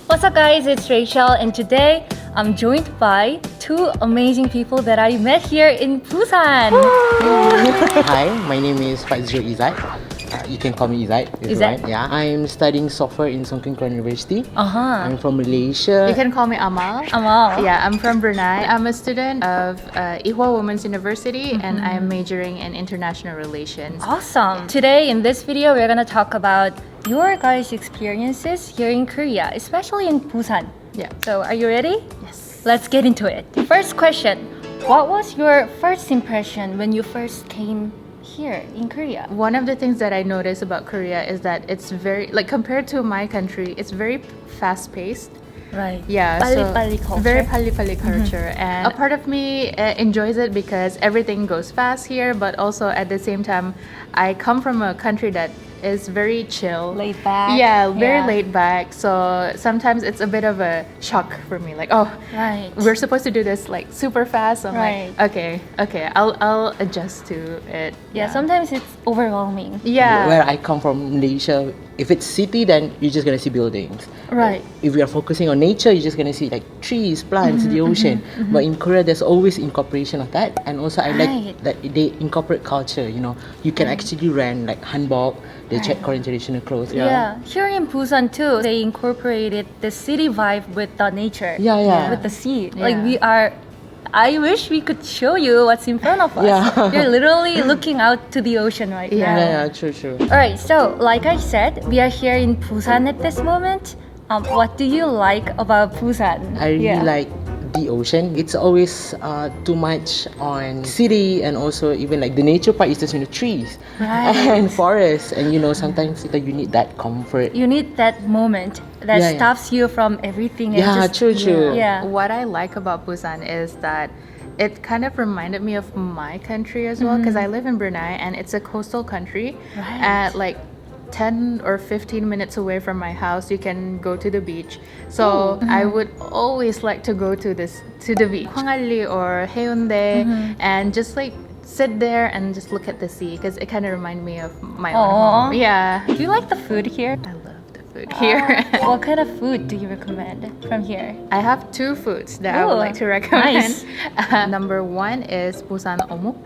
What's up guys, it's Rachel and today I'm joined by two amazing people that I met here in Busan. Hi, my name is Faizu Izzat. You can call me Izzat. Izzat? Yeah, I'm studying software in 성황리에 University. I'm from Malaysia. You can call me Amal. Amal. Yeah, I'm from Brunei. I'm a student of Ihwa Women's University and I'm majoring in international relations. Awesome. Today in this video we're gonna talk about your guys' experiences here in Korea, especially in Busan. Yeah. So are you ready? Yes. Let's get into it. First question, what was your first impression when you first came here in Korea? One of the things that I notice about Korea is that it's very, like compared to my country, it's very fast-paced. Right. Yeah, 빨리빨리 culture. Very pali culture, and a part of me enjoys it because everything goes fast here. But also at the same time, I come from a country that is very chill, Laid back. Yeah, very laid back. So sometimes it's a bit of a shock for me. Like, oh, Right. we're supposed to do this like super fast. I'm Right. like, okay, I'll adjust to it. Yeah, sometimes it's overwhelming. Yeah. Where I come from, Malaysia, if it's city, then you're just gonna see buildings. Right. If we are focusing on nature, you're just gonna see like trees, plants, the ocean. But in Korea, there's always incorporation of that. And also, I Right. like that they incorporate culture. You know, you can actually rent like hanbok, the Korean traditional clothes. Yeah, here in Busan too, they incorporated the city vibe with the nature. Yeah. With the sea. Yeah. Like we are, I wish we could show you what's in front of us. Yeah. You're literally looking out to the ocean right now. Yeah, true. Alright, so like I said, we are here in Busan at this moment. What do you like about Busan? I really like the ocean. It's always too much on city, and also even like the nature part is just trees Right. and forests, and sometimes you need that comfort. You need that moment that Yeah. stops you from everything. And Yeah, just, true. Yeah. What I like about Busan is that it kind of reminded me of my country as well, because I live in Brunei and it's a coastal country. Right. At like 10 or 15 minutes away from my house, you can go to the beach. So I would always like to go to the beach, Hwangalley or Haeundae, and just like sit there and just look at the sea, because it kind of reminds me of my own Aw. home. Yeah. Do you like the food here? I love the food here. What kind of food do you recommend from here? I have two foods that I Ooh, would like to recommend. nice. Number one is Busan Omuk.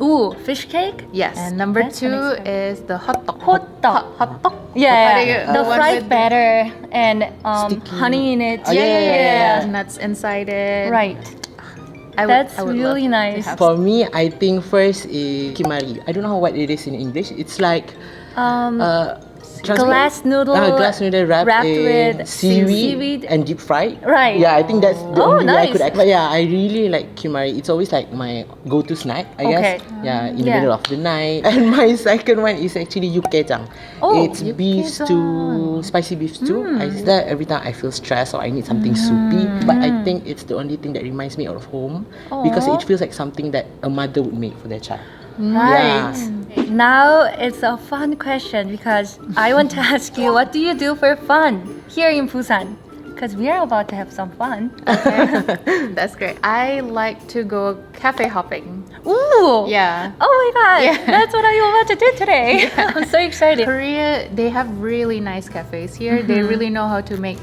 Ooh, fish cake? Yes. And number That's two unexpected. is the hot dog. Hot dog. Hot dog. Yeah, The the one fried with batter and Sticky. honey in it. Oh, yeah. Nuts inside it. Right. I That's would really love to nice. have For me, I think first is kimari. I don't know what it is in English. It's like Glass noodle. glass noodle wrapped in with seaweed and deep fried. Right. Yeah, I think that's the Oh, only way I could nice. act. But yeah, I really like kimari. It's always like my go-to snack, I Okay. guess. Yeah, in the Yeah. middle of the night. And my second one is actually yukgaejang. Oh, It's beef stew, spicy beef stew. I eat that every time I feel stressed or I need something soupy. But I think it's the only thing that reminds me of home, because Aw. it feels like something that a mother would make for their child. Right. Now it's a fun question because I want to ask you, what do you do for fun here in Busan? Because we are about to have some fun. That's great. I like to go cafe hopping. Ooh. Yeah. Oh my god. Yeah. That's what I'm about to do today. I'm so excited. Korea, they have really nice cafes here. They really know how to make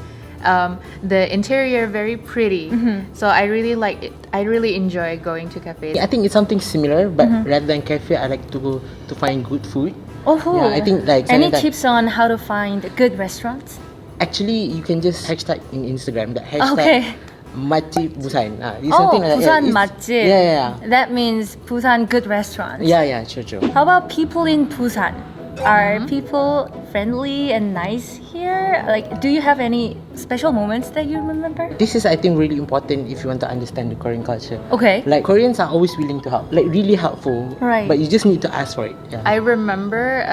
the interior very pretty. So I really like it. I really enjoy going to cafes. I think it's something similar, but rather than cafe, I like to go to find good food. Oh, Yeah, I think like any something that- tips on how to find good restaurants? Actually, you can just hashtag in Instagram that hashtag Okay. Macip Busan. It's Oh, something like that. Busan It's- 맛집. Yeah. That means Busan good restaurants. Yeah, true. How about people in Busan? Are people friendly and nice here? Like, do you have any special moments that you remember? This is, I think, really important if you want to understand the Korean culture. Okay. Like, Koreans are always willing to help, like really helpful. Right. But you just need to ask for it. Yeah. I remember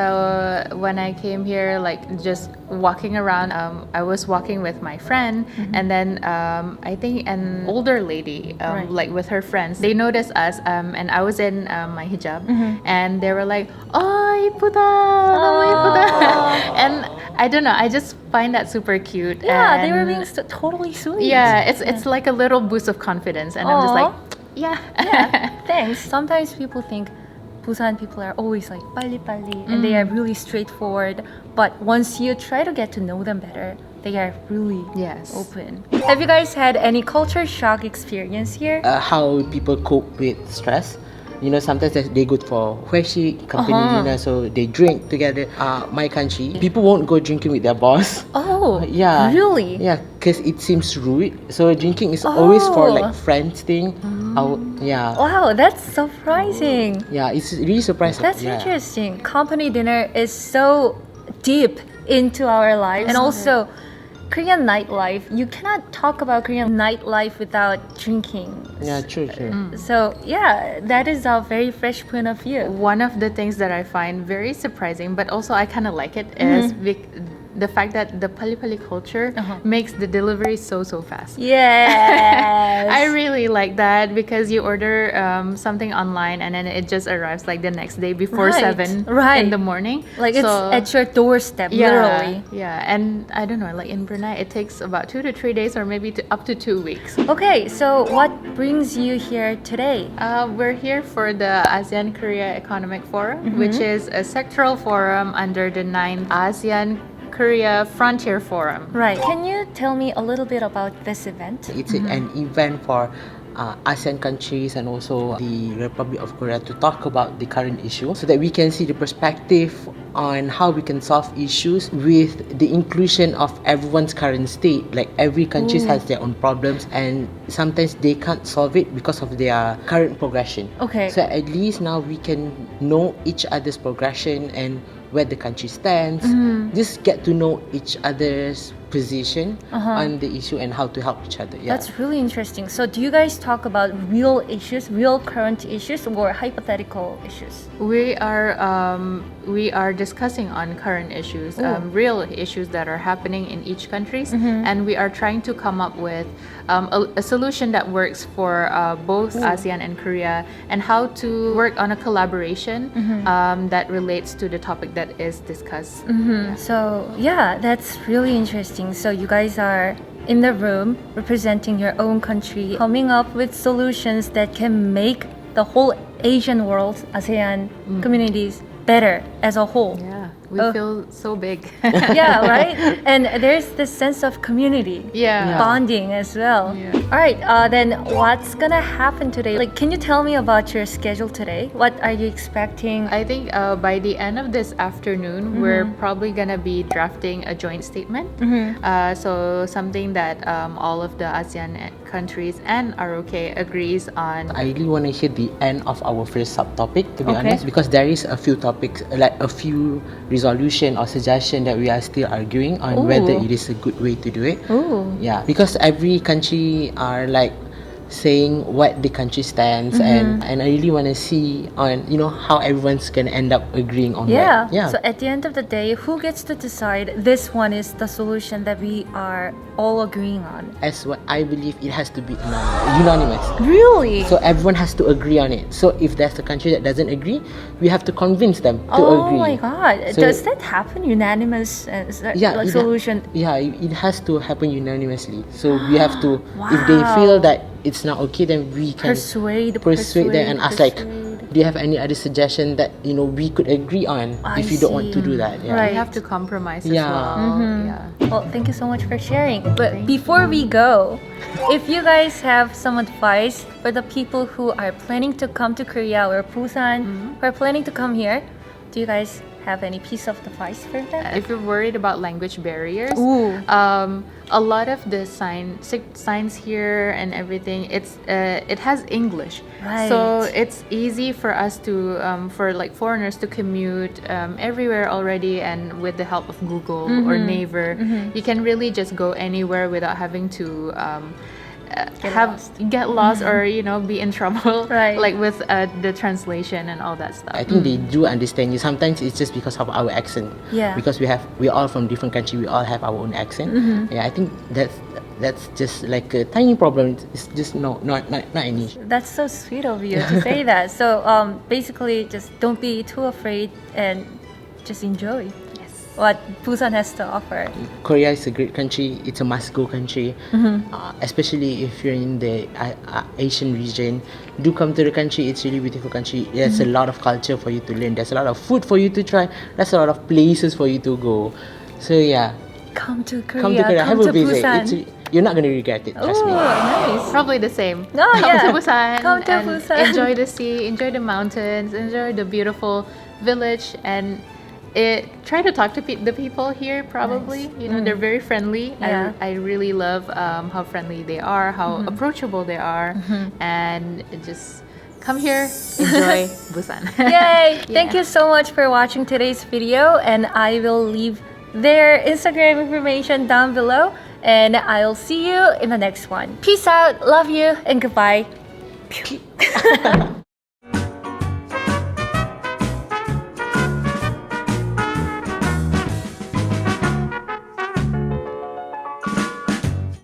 when I came here, like just walking around. I was walking with my friend, and then I think an older lady, Right. like with her friends, they noticed us, and I was in my hijab, and they were like, "Oh, 이쁘다, 너무 이쁘다," and I don't know. I just find that super cute. Yeah, they were and being totally sweet. Yeah, it's like a little boost of confidence, and I'm just like, yeah. Yeah, thanks. Sometimes people think Busan people are always like 빨리빨리 and they are really straightforward. But once you try to get to know them better, they are really Yes. open. Have you guys had any culture shock experience here? How people cope with stress. You know, sometimes they go for huishi company dinner, so they drink together. My country, people won't go drinking with their boss. Oh, Yeah. really? Yeah, because it seems rude. So drinking is always for like friends thing. Yeah. Wow, that's surprising. Yeah, it's really surprising. That's yeah. interesting. Company dinner is so deep into our lives. And also, Korean nightlife, you cannot talk about Korean nightlife without drinking. Yeah, true. So, yeah, that is a very fresh point of view. One of the things that I find very surprising, but also I kind of like it, is the fact that the pali pali culture makes the delivery so fast. Yes. I really like that because you order something online and then it just arrives like the next day before Right, 7 right. in the morning. Like it's at your doorstep, yeah, literally. Yeah, and I don't know, like in Brunei, it takes about 2 to 3 days or maybe up to 2 weeks. Okay, so what brings you here today? We're here for the ASEAN Korea Economic Forum, which is a sectoral forum under the 9th ASEAN Korea Frontier Forum. Right. Can you tell me a little bit about this event? It's an event for ASEAN countries and also the Republic of Korea to talk about the current issue so that we can see the perspective on how we can solve issues with the inclusion of everyone's current state. Like every country has their own problems and sometimes they can't solve it because of their current progression. Okay. So at least now we can know each other's progression and where the country stands. Just get to know each other's position on the issue and how to help each other. Yeah. That's really interesting. So do you guys talk about real issues, real current issues, or hypothetical issues? We are discussing on current issues, real issues that are happening in each countries, and we are trying to come up with a solution that works for both ASEAN and Korea, and how to work on a collaboration that relates to the topic that is discussed. Yeah. So yeah, that's really interesting. So you guys are in the room representing your own country, coming up with solutions that can make the whole Asian world, ASEAN communities better as a whole. Yeah, we feel so big. Yeah, right? And there's this sense of community, Yeah. bonding as well. Yeah. All right, then what's gonna happen today? Like, can you tell me about your schedule today? What are you expecting? I think by the end of this afternoon, we're probably gonna be drafting a joint statement. So something that all of the ASEAN countries and ROK agrees on. I really want to hear the end of our first subtopic, to be Okay. honest, because there is a few topics, like a few resolution or suggestion that we are still arguing on whether it is a good way to do it. Ooh. Yeah, because every country are like saying what the country stands, and I really want to see on how everyone's gonna end up agreeing on Yeah. what. Yeah. So at the end of the day, who gets to decide this one is the solution that we are all agreeing on? As what I believe, it has to be unanimous. Really? So everyone has to agree on it. So if there's a country that doesn't agree, we have to convince them to oh agree. my god. So- Does that happen? Unanimous it solution? it has to happen unanimously. So we have to, if they feel that it's not okay, then we can Persuade them and ask like, do you have any other suggestion that we could agree on I if you don't want to see. do that? Yeah. Right. We have to compromise as Yeah. well. Yeah. Well, thank you so much for sharing. But before we go, if you guys have some advice for the people who are planning to come to Korea or Busan, who are planning to come here, do you guys have any piece of advice for them? If you're worried about language barriers, Ooh. a lot of the signs here and everything, it has English, Right. so it's easy for us to for like foreigners to commute everywhere already, and with the help of Google or Naver, you can really just go anywhere without having to get lost or be in trouble, Right. like with the translation and all that stuff. I think they do understand you. Sometimes it's just because of our accent. Yeah. Because we're all from different countries. We all have our own accent. Yeah, I think that's just like a tiny problem. It's just not an issue. That's so sweet of you to say that. So basically, just don't be too afraid and just enjoy what Busan has to offer. Korea is a great country. It's a must-go country, especially if you're in the Asian region. Do come to the country. It's a really beautiful country. There's a lot of culture for you to learn. There's a lot of food for you to try. There's a lot of places for you to go. So yeah. come to Korea. Come to Korea, have a visit. Busan. You're not gonna regret it. Trust me. Oh, nice. Probably the same. Oh, Come yeah. to Busan. Come to and Busan. Enjoy the sea, enjoy the mountains, enjoy the beautiful village, and try to talk to the people here. Probably, you know, they're very friendly. Yeah. I really love how friendly they are, how approachable they are, and just come here, enjoy Busan. Yay! Thank you so much for watching today's video, and I will leave their Instagram information down below, and I'll see you in the next one. Peace out, love you, and goodbye.